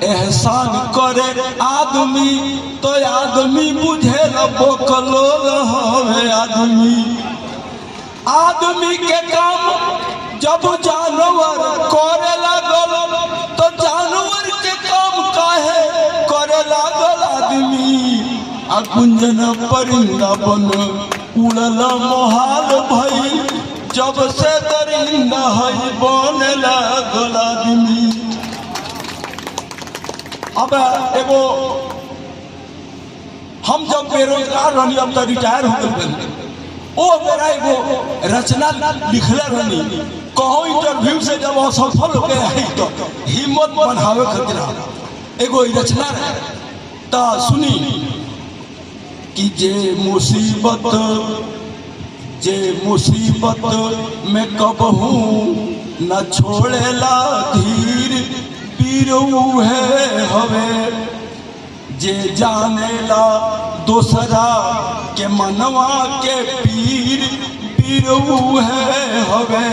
एहसान करे आदमी तो आदमी बुझे बोकलोल हवे आदमी के काम जब जानवर करे लागल तो जानवर के काम काहे करे लागल आदमी। आ गुंजन परिंदा बन उड़ल मोहाल भई जब से दरिंदा है बने लागल आदमी। अब एगो हम जब बेरोजगार रहनी अब तो रिटायर हो गए ओ मेरा एगो रचना लिखले रहनी कहूँ इंटरव्यू से जब असफल हो गए तो हिम्मत बढ़ावे खातिर एगो रचना तो सुनी कि जे मुसीबत में कबहू न छोड़ेला धीर पीर है हवे जे जानेला दोसरा के मनवा के पीर है हवे।